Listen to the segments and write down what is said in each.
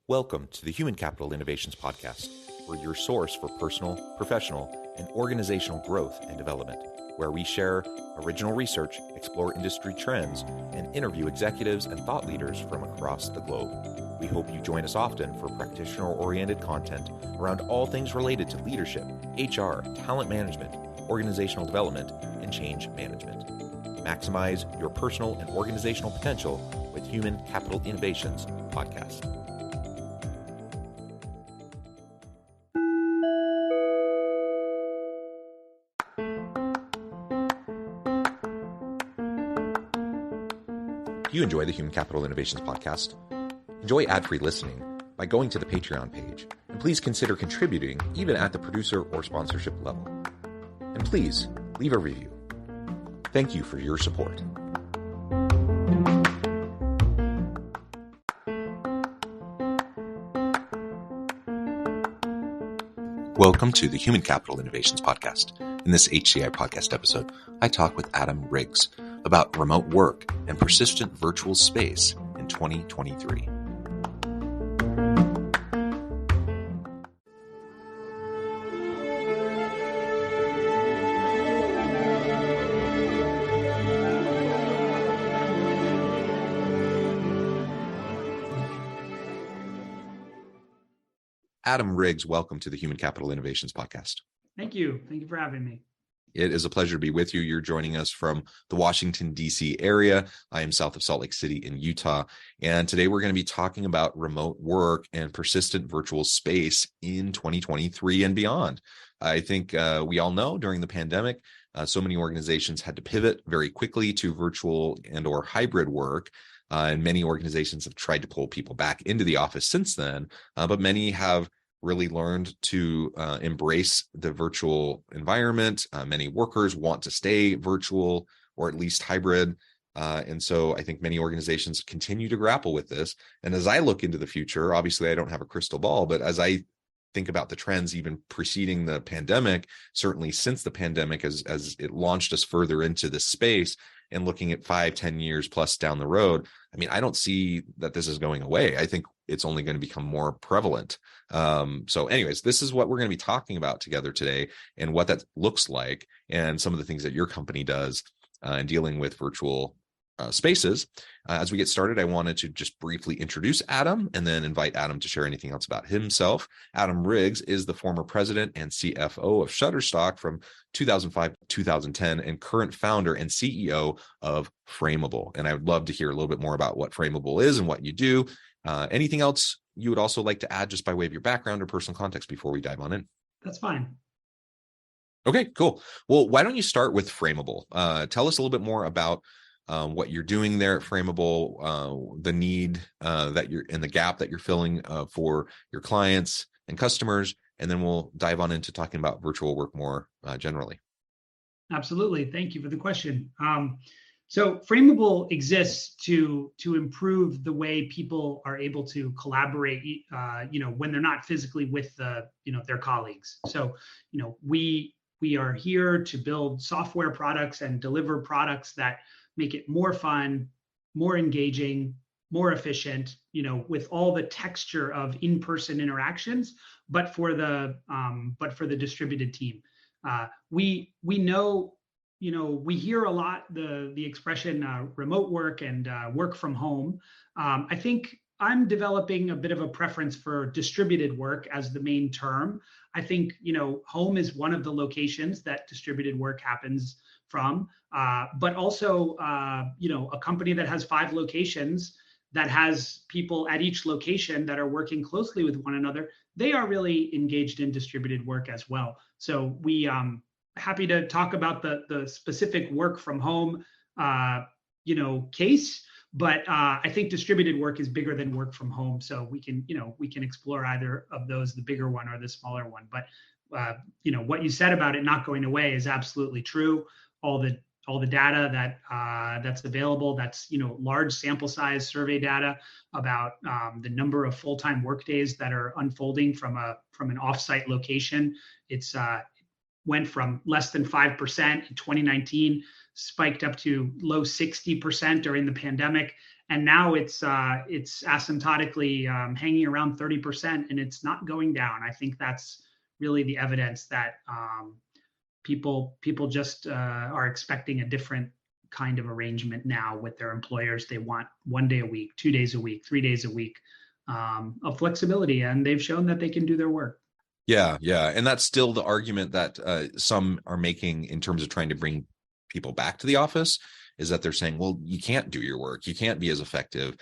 Welcome to the Human Capital Innovations Podcast. We're your source for personal, professional, and organizational growth and development, where we share original research, explore industry trends, and interview executives and thought leaders from across the globe. We hope you join us often for practitioner-oriented content around all things related to leadership, HR, talent management, organizational development, and change management. Maximize your personal and organizational potential with Human Capital Innovations Podcast. If you enjoy the Human Capital Innovations Podcast, enjoy ad-free listening by going to the Patreon page, and please consider contributing even at the producer or sponsorship level. And please leave a review. Thank you for your support. Welcome to the Human Capital Innovations Podcast. In this HCI Podcast episode, I talk with Adam Riggs about remote work and persistent virtual space in 2023. Adam Riggs, welcome to the Human Capital Innovations Podcast. Thank you. Thank you for having me. It is a pleasure to be with you. You're joining us from the Washington, D.C. area. I am south of Salt Lake City in Utah. And today we're going to be talking about remote work and persistent virtual space in 2023 and beyond. I think we all know during the pandemic, so many organizations had to pivot very quickly to virtual and or hybrid work. And many organizations have tried to pull people back into the office since then, but many have really learned to embrace the virtual environment. Many workers want to stay virtual or at least hybrid. And so I think many organizations continue to grapple with this. And as I look into the future, obviously I don't have a crystal ball, but as I think about the trends even preceding the pandemic, certainly since the pandemic, as it launched us further into this space and looking at 5-10 years plus down the road, I mean, I don't see that this is going away. I think it's only going to become more prevalent. So anyways, this is what we're going to be talking about together today and what that looks like and some of the things that your company does in dealing with virtual spaces. As we get started, I wanted to just briefly introduce Adam and then invite Adam to share anything else about himself. Adam Riggs is the former president and CFO of Shutterstock from 2005 to 2010 and current founder and CEO of Frameable. And I would love to hear a little bit more about what Frameable is and what you do. Anything else you would also like to add just by way of your background or personal context before we dive on in? That's fine. Okay, cool. Well, why don't you start with Frameable? Tell us a little bit more about what you're doing there at Frameable, the need that you're in, the gap that you're filling for your clients and customers, and then we'll dive on into talking about virtual work more generally. Absolutely. Thank you for the question. So Frameable exists to improve the way people are able to collaborate, when they're not physically with their colleagues. So, we are here to build software products and deliver products that make it more fun, more engaging, more efficient, with all the texture of in-person interactions, but for the distributed team. We know, we hear a lot the expression remote work and work from home. I think I'm developing a bit of a preference for distributed work as the main term. I think, home is one of the locations that distributed work happens from, but also, a company that has 5 locations that has people at each location that are working closely with one another, they are really engaged in distributed work as well. So we happy to talk about the specific work from home, case, but I think distributed work is bigger than work from home. So we can explore either of those, the bigger one or the smaller one. But what you said about it not going away is absolutely true. All the data that's available, that's large sample size survey data about the number of full-time workdays that are unfolding from an offsite location. It's went from less than 5% in 2019, spiked up to low 60% during the pandemic, and now it's asymptotically hanging around 30%, and it's not going down. I think that's really the evidence that people just are expecting a different kind of arrangement now with their employers. They want 1 day a week, 2 days a week, 3 days a week of flexibility, and they've shown that they can do their work. Yeah. And that's still the argument that some are making in terms of trying to bring people back to the office, is that they're saying, well, you can't do your work. You can't be as effective.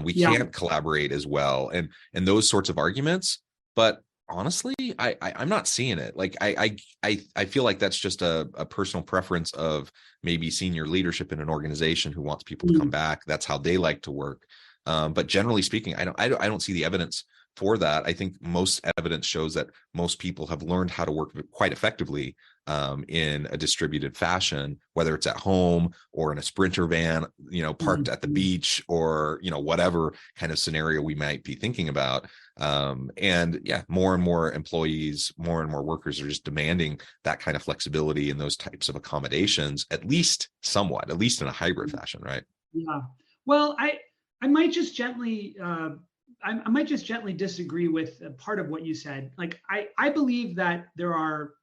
We can't collaborate as well. And those sorts of arguments. But honestly, I'm not seeing it. Like, I feel like that's just a personal preference of maybe senior leadership in an organization who wants people to come back. That's how they like to work. But generally speaking, I don't see the evidence for that. I think most evidence shows that most people have learned how to work quite effectively in a distributed fashion, whether it's at home or in a Sprinter van, parked at the beach, or, whatever kind of scenario we might be thinking about. And yeah, more and more employees, more and more workers are just demanding that kind of flexibility and those types of accommodations, at least somewhat, at least in a hybrid fashion, right? Yeah. Well, I might just gently I might just gently disagree with part of what you said. Like, I believe that there are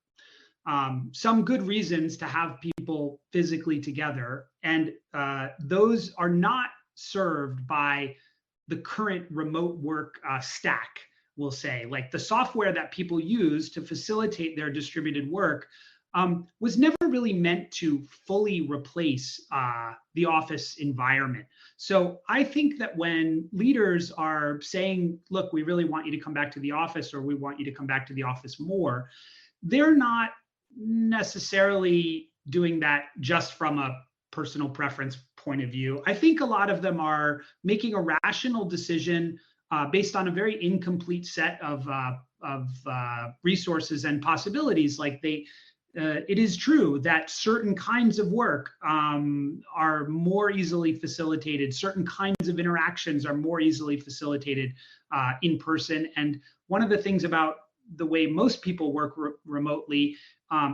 some good reasons to have people physically together, and those are not served by the current remote work stack, we'll say. Like, the software that people use to facilitate their distributed work was never really meant to fully replace the office environment. So I think that when leaders are saying, look, we really want you to come back to the office, or we want you to come back to the office more, they're not necessarily doing that just from a personal preference point of view. I think a lot of them are making a rational decision based on a very incomplete set of resources and possibilities. Like, it is true that certain kinds of work are more easily facilitated. Certain kinds of interactions are more easily facilitated in person. And one of the things about the way most people work remotely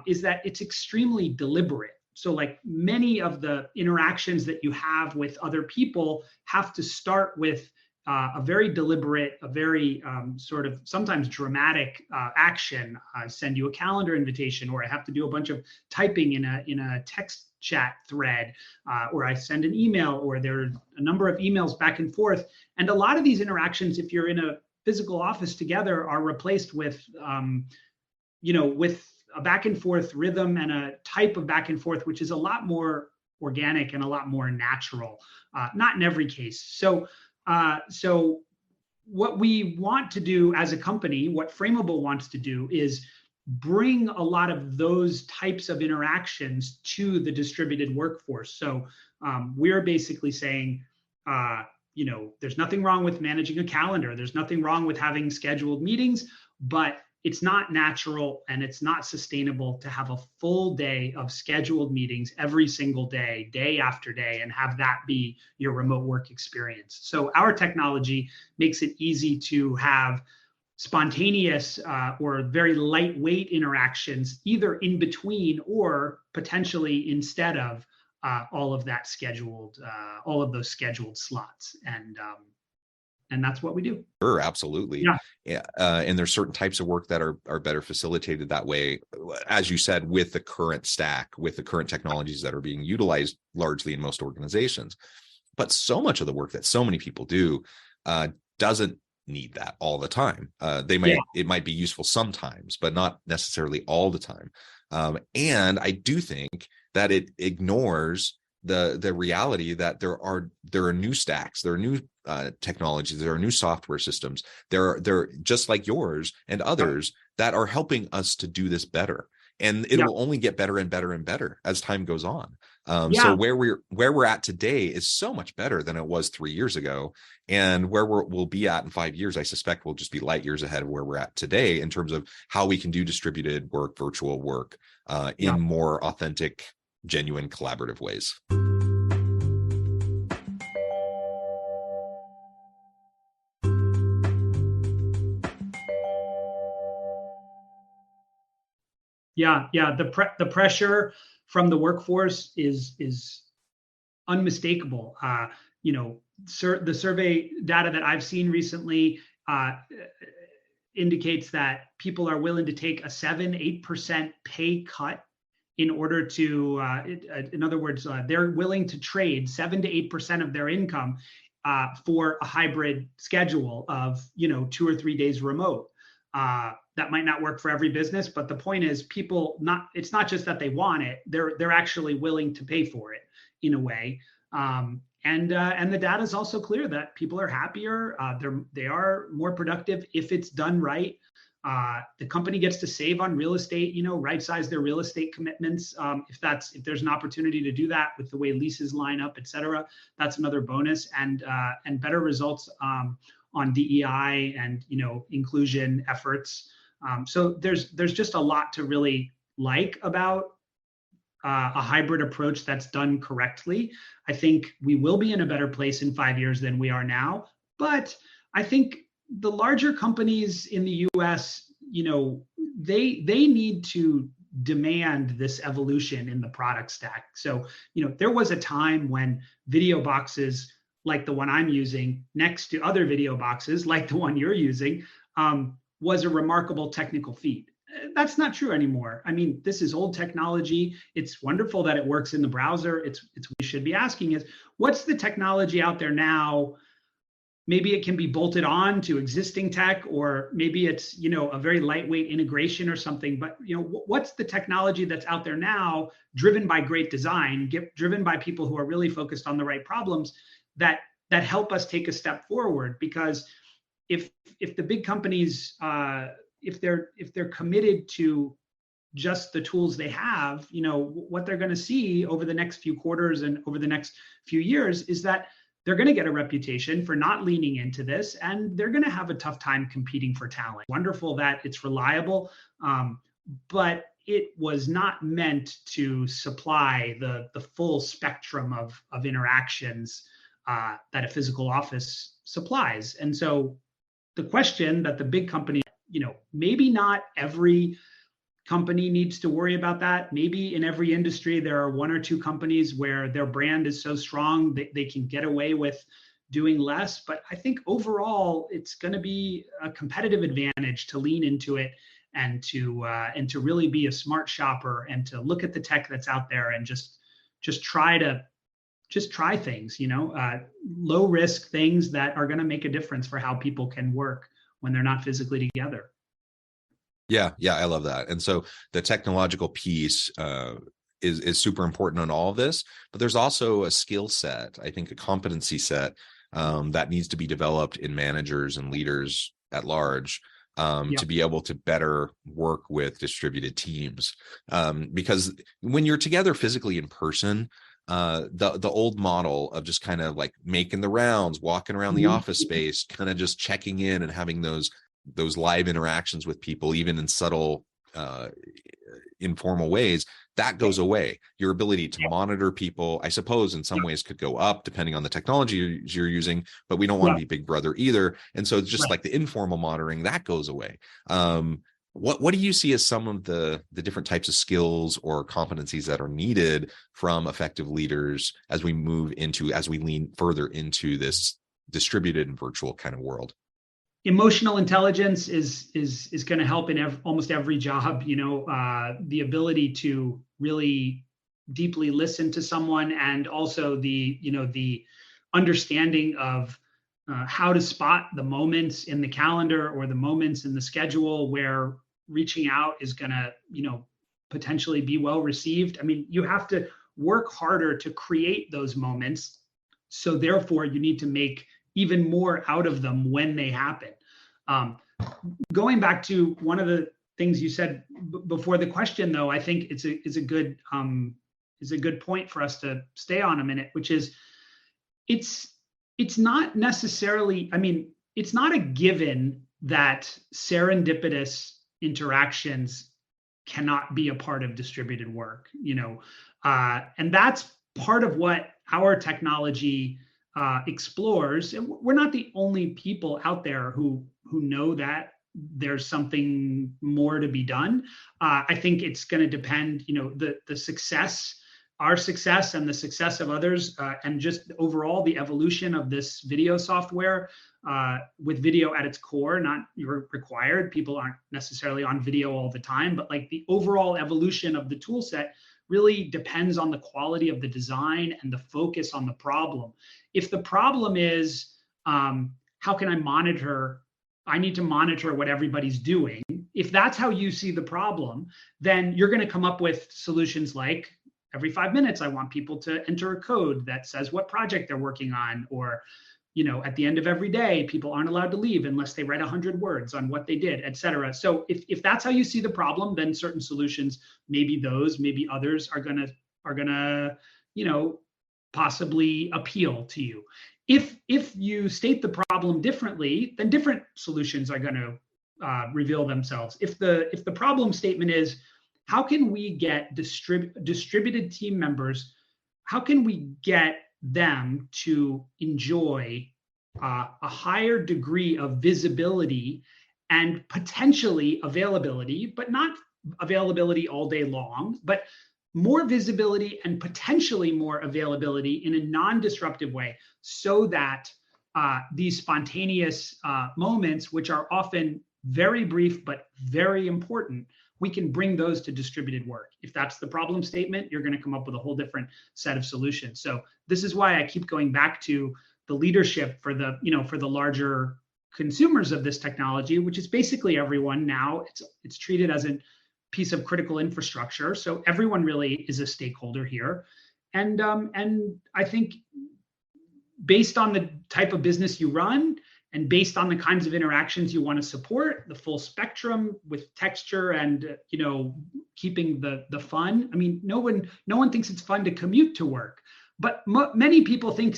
is that it's extremely deliberate. So, like, many of the interactions that you have with other people have to start with a very deliberate, a very sort of sometimes dramatic action. I send you a calendar invitation, or I have to do a bunch of typing in a text chat thread, or I send an email, or there are a number of emails back and forth. And a lot of these interactions, if you're in a physical office together, are replaced with, with a back and forth rhythm and a type of back and forth, which is a lot more organic and a lot more natural. Not in every case. So what we want to do as a company, what Frameable wants to do, is bring a lot of those types of interactions to the distributed workforce. So we're basically saying, there's nothing wrong with managing a calendar. There's nothing wrong with having scheduled meetings, but it's not natural and it's not sustainable to have a full day of scheduled meetings every single day, day after day, and have that be your remote work experience. So our technology makes it easy to have spontaneous or very lightweight interactions, either in between or potentially instead of all of those scheduled slots. And that's what we do. Sure, absolutely. Yeah. And there's certain types of work that are better facilitated that way, as you said, with the current stack, with the current technologies that are being utilized largely in most organizations. But so much of the work that so many people do doesn't need that all the time. It might be useful sometimes, but not necessarily all the time. And I do think that it ignores the reality that there are new stacks, there are new technologies, there are new software systems, they're just like yours and others that are helping us to do this better, and it will only get better and better and better as time goes on. So where we're at today is so much better than it was 3 years ago, and where we'll be at in 5 years, I suspect we'll just be light years ahead of where we're at today in terms of how we can do distributed work, virtual work in more authentic, genuine, collaborative ways. Yeah. The pressure from the workforce is unmistakable. the survey data that I've seen recently indicates that people are willing to take a 7-8% pay cut in order to, in other words, they're willing to trade 7 to 8% of their income for a hybrid schedule of 2 or 3 days remote. That might not work for every business, but the point is, it's not just that they want it; they're actually willing to pay for it in a way. And the data is also clear that people are happier. They are more productive if it's done right. The company gets to save on real estate, right size their real estate commitments. If there's an opportunity to do that with the way leases line up, et cetera, that's another bonus, and better results on DEI and inclusion efforts. So there's just a lot to really like about a hybrid approach that's done correctly. I think we will be in a better place in 5 years than we are now. But I think the larger companies in the US, they need to demand this evolution in the product stack. So, there was a time when video boxes like the one I'm using next to other video boxes like the one you're using was a remarkable technical feat. That's not true anymore. I mean, this is old technology. It's wonderful that it works in the browser. It's what we should be asking is, what's the technology out there now? Maybe it can be bolted on to existing tech, or maybe it's, a very lightweight integration or something. But, what's the technology that's out there now, driven by great design, driven by people who are really focused on the right problems that help us take a step forward? Because if the big companies, if they're committed to just the tools they have, what they're going to see over the next few quarters and over the next few years is that they're going to get a reputation for not leaning into this, and they're going to have a tough time competing for talent. Wonderful that it's reliable, but it was not meant to supply the full spectrum of interactions that a physical office supplies. And so the question that the big companies, maybe not every company needs to worry about that. Maybe in every industry, there are 1 or 2 companies where their brand is so strong that they can get away with doing less. But I think overall, it's going to be a competitive advantage to lean into it and to really be a smart shopper and to look at the tech that's out there and just try things, low risk things that are going to make a difference for how people can work when they're not physically together. Yeah, I love that. And so the technological piece is super important on all of this, but there's also a skill set, I think a competency set that needs to be developed in managers and leaders at large to be able to better work with distributed teams. Because when you're together physically in person, the old model of just kind of like making the rounds, walking around the office space, kind of just checking in and having those live interactions with people, even in subtle, informal ways, that goes away. Your ability to monitor people, I suppose, in some ways could go up depending on the technology you're using, but we don't want to be Big Brother either. And so it's just like the informal monitoring, that goes away. What do you see as some of the different types of skills or competencies that are needed from effective leaders as we lean further into this distributed and virtual kind of world? Emotional intelligence is going to help in almost every job. The ability to really deeply listen to someone, and also the understanding of how to spot the moments in the calendar or the moments in the schedule where reaching out is going to potentially be well received. I mean, you have to work harder to create those moments, so therefore you need to make even more out of them when they happen. Going back to one of the things you said before the question, though, I think it's a good point for us to stay on a minute, which is it's not necessarily, it's not a given that serendipitous interactions cannot be a part of distributed work, and that's part of what our technology explores. And we're not the only people out there who know that there's something more to be done. I think it's going to depend, the success our success and the success of others, and just overall the evolution of this video software, with video at its core, not required. People aren't necessarily on video all the time, but like the overall evolution of the tool set really depends on the quality of the design and the focus on the problem. If the problem is, how can I monitor? I need to monitor what everybody's doing. If that's how you see the problem, then you're going to come up with solutions like every 5 minutes, I want people to enter a code that says what project they're working on, or, at the end of every day, people aren't allowed to leave unless they write 100 words on what they did, et cetera. So if that's how you see the problem, then certain solutions, maybe others are gonna, possibly appeal to you. If you state the problem differently, then different solutions are going to reveal themselves. If the problem statement is, how can we get distributed team members, how can we get them to enjoy a higher degree of visibility and potentially availability, but not availability all day long, but more visibility and potentially more availability in a non-disruptive way, so that these spontaneous moments, which are often very brief but very important, we can bring those to distributed work. If that's the problem statement, you're going to come up with a whole different set of solutions. So this is why I keep going back to the leadership for the, for the larger consumers of this technology, which is basically everyone now. It's treated as a piece of critical infrastructure. So everyone really is a stakeholder here. And I think based on the type of business you run, and based on the kinds of interactions you want to support, the full spectrum with texture and, keeping the fun. I mean, no one thinks it's fun to commute to work, but many people think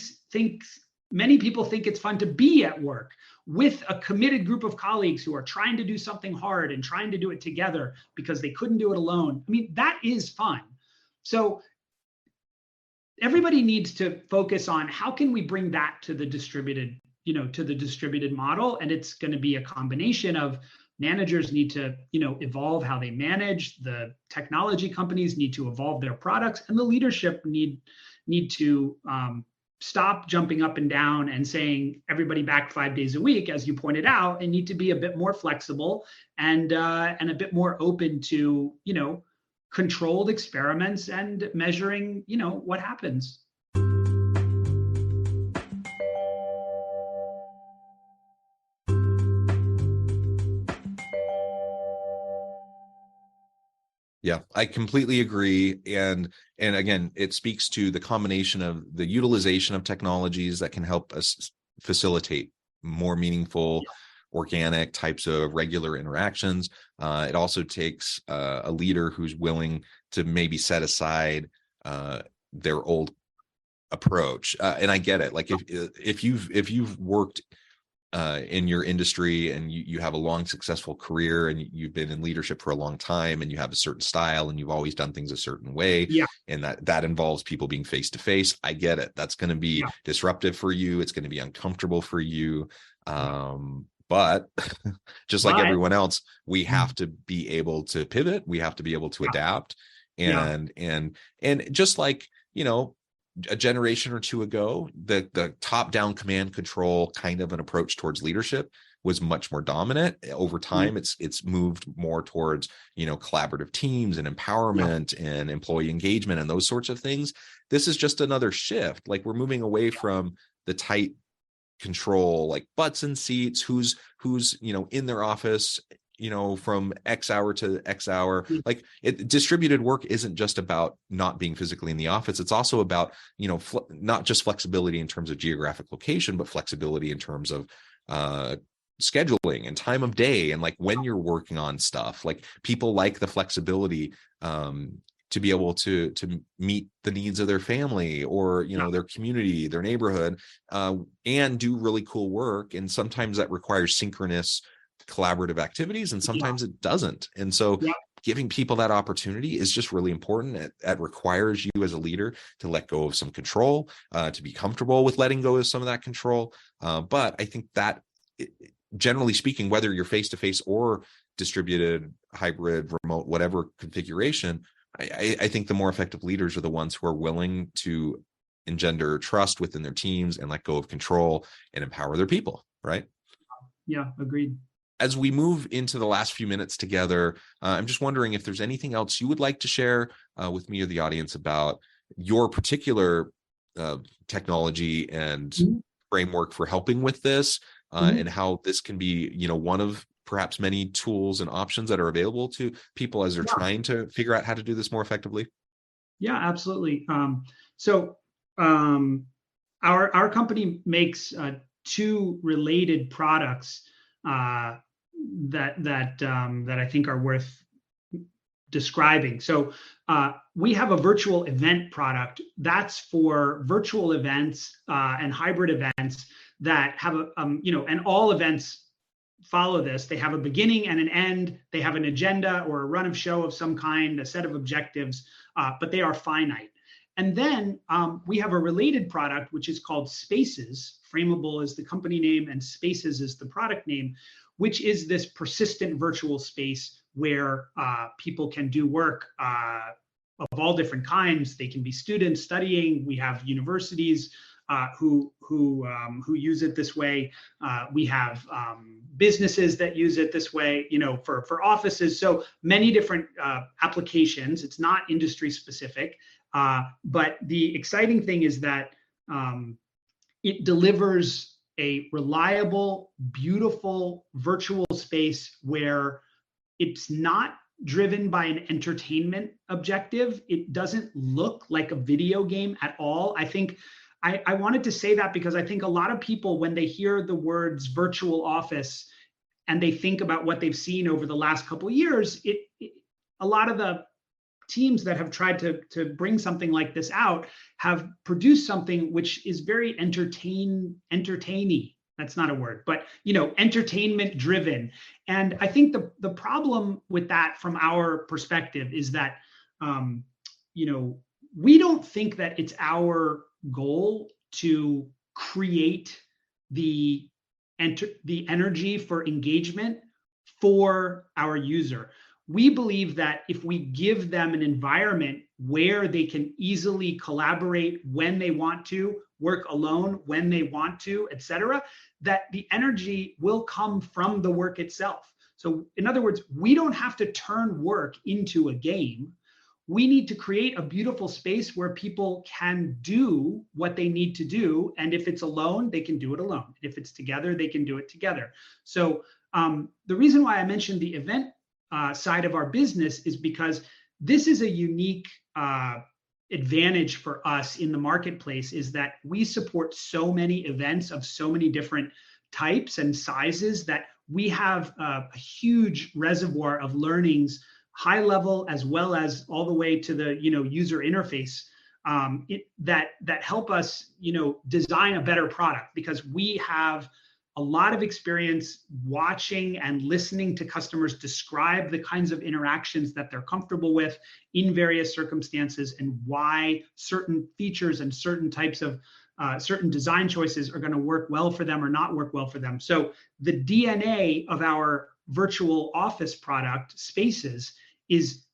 it's fun to be at work with a committed group of colleagues who are trying to do something hard and trying to do it together because they couldn't do it alone. I mean, that is fun. So everybody needs to focus on how can we bring that to the distributed model. And it's going to be a combination of managers need to, evolve how they manage, the technology companies need to evolve their products, and the leadership need to stop jumping up and down and saying everybody back 5 days a week, as you pointed out, and need to be a bit more flexible and a bit more open to, controlled experiments and measuring, what happens. Yeah, I completely agree. And again, it speaks to the combination of the utilization of technologies that can help us facilitate more meaningful, organic types of regular interactions. It also takes a leader who's willing to maybe set aside their old approach. And I get it. Like if you've worked in your industry and you have a long successful career and you've been in leadership for a long time and you have a certain style and you've always done things a certain way, and that involves people being face to face, I get it. That's going to be disruptive for you. It's going to be uncomfortable for you. But just like everyone else, we have to be able to pivot. We have to be able to adapt. And just like, a generation or two ago, the top-down command control kind of an approach towards leadership was much more dominant. Over time, it's moved more towards, collaborative teams and empowerment and employee engagement and those sorts of things. This is just another shift. Like we're moving away from the tight control, like butts and seats, who's in their office, from X hour to X hour. Like distributed work isn't just about not being physically in the office. It's also about, not just flexibility in terms of geographic location, but flexibility in terms of scheduling and time of day. And like when you're working on stuff, like people like the flexibility to be able to meet the needs of their family or, their community, their neighborhood, and do really cool work. And sometimes that requires synchronous collaborative activities, and sometimes it doesn't. And so giving people that opportunity is just really important. It requires you as a leader to let go of some control, to be comfortable with letting go of some of that control. But I think that generally speaking, whether you're face-to-face or distributed, hybrid, remote, whatever configuration, I think the more effective leaders are the ones who are willing to engender trust within their teams and let go of control and empower their people, right? Yeah, agreed. As we move into the last few minutes together, I'm just wondering if there's anything else you would like to share with me or the audience about your particular technology and framework for helping with this, and how this can be, one of perhaps many tools and options that are available to people as they're trying to figure out how to do this more effectively. Yeah, absolutely. Our company makes two related products that I think are worth describing. So we have a virtual event product that's for virtual events and hybrid events that have and all events follow this. They have a beginning and an end. They have an agenda or a run of show of some kind, a set of objectives, but they are finite. And then we have a related product, which is called Spaces. Frameable is the company name and Spaces is the product name, which is this persistent virtual space where people can do work of all different kinds. They can be students studying. We have universities who use it this way. We have businesses that use it this way, for offices. So many different applications. It's not industry specific, but the exciting thing is that it delivers a reliable, beautiful virtual space where it's not driven by an entertainment objective. It doesn't look like a video game at all. I think I wanted to say that because I think a lot of people, when they hear the words virtual office and they think about what they've seen over the last couple of years, a lot of the teams that have tried to bring something like this out have produced something which is very entertaining. That's not a word, but entertainment driven. And I think the problem with that from our perspective is that we don't think that it's our goal to create the energy for engagement for our user. We believe that if we give them an environment where they can easily collaborate when they want to, work alone when they want to, et cetera, that the energy will come from the work itself. So in other words, we don't have to turn work into a game. We need to create a beautiful space where people can do what they need to do. And if it's alone, they can do it alone. If it's together, they can do it together. So the reason why I mentioned the event side of our business is because this is a unique advantage for us in the marketplace, is that we support so many events of so many different types and sizes that we have a huge reservoir of learnings, high level as well as all the way to the user interface that help us design a better product, because we have a lot of experience watching and listening to customers describe the kinds of interactions that they're comfortable with in various circumstances, and why certain features and certain types of certain design choices are going to work well for them or not work well for them. So the DNA of our virtual office product, Spaces, is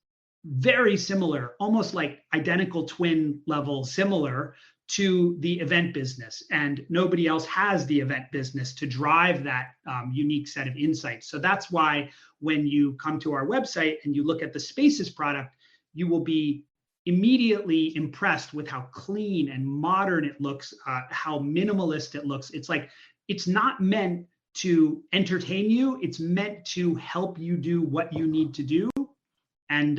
very similar, almost like identical twin level similar to the event business, and nobody else has the event business to drive that unique set of insights. So that's why when you come to our website and you look at the Spaces product, you will be immediately impressed with how clean and modern it looks, how minimalist it looks. It's like, it's not meant to entertain you, it's meant to help you do what you need to do. And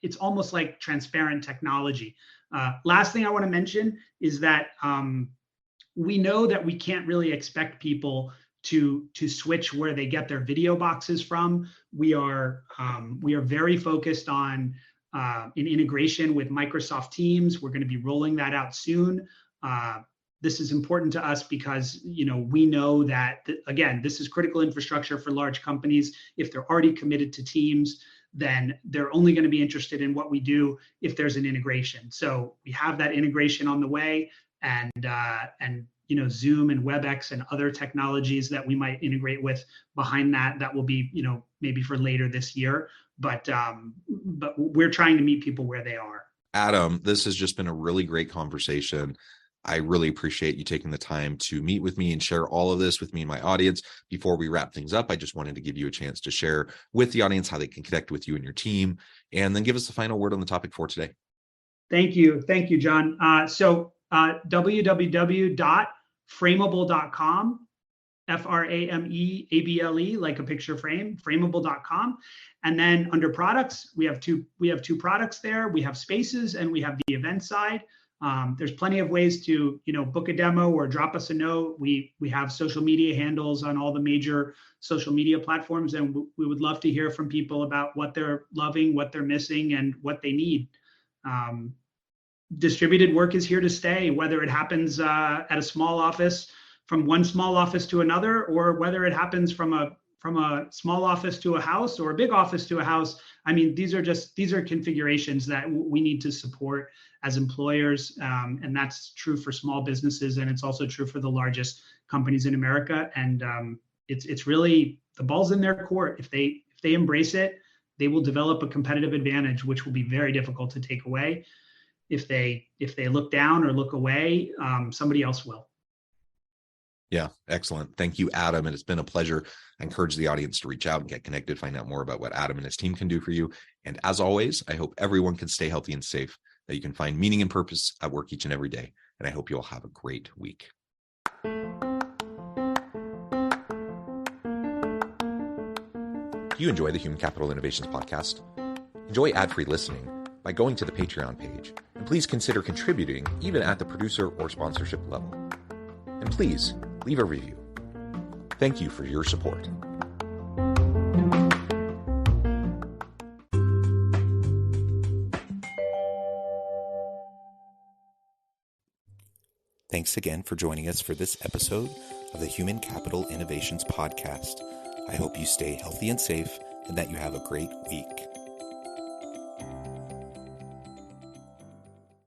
it's almost like transparent technology. Last thing I want to mention is that we know that we can't really expect people to switch where they get their video boxes from. We are very focused on an integration with Microsoft Teams. We're going to be rolling that out soon. This is important to us because we know that again, this is critical infrastructure for large companies. If they're already committed to Teams, then they're only going to be interested in what we do if there's an integration. So we have that integration on the way, and Zoom and WebEx and other technologies that we might integrate with behind that. That will be, maybe for later this year. But we're trying to meet people where they are. Adam, this has just been a really great conversation. I really appreciate you taking the time to meet with me and share all of this with me and my audience. Before we wrap things up, I just wanted to give you a chance to share with the audience how they can connect with you and your team, and then give us the final word on the topic for today. Thank you, John. www.frameable.com, FRAMEABLE, like a picture frame, frameable.com. And then under products, we have two products there. We have spaces and we have the event side. There's plenty of ways to, book a demo or drop us a note. We have social media handles on all the major social media platforms, and we would love to hear from people about what they're loving, what they're missing, and what they need. Distributed work is here to stay, whether it happens at a small office, from one small office to another, or whether it happens from a small office to a house or a big office to a house. I mean, these are configurations that we need to support as employers. And that's true for small businesses. And it's also true for the largest companies in America. And it's really, the ball's in their court. If they embrace it, they will develop a competitive advantage, which will be very difficult to take away. If they look down or look away, somebody else will. Yeah, excellent. Thank you, Adam. And it's been a pleasure. I encourage the audience to reach out and get connected, find out more about what Adam and his team can do for you. And as always, I hope everyone can stay healthy and safe, that you can find meaning and purpose at work each and every day. And I hope you all have a great week. Do you enjoy the Human Capital Innovations podcast? Enjoy ad-free listening by going to the Patreon page. And please consider contributing even at the producer or sponsorship level. And please leave a review. Thank you for your support. Thanks again for joining us for this episode of the Human Capital Innovations Podcast. I hope you stay healthy and safe and that you have a great week.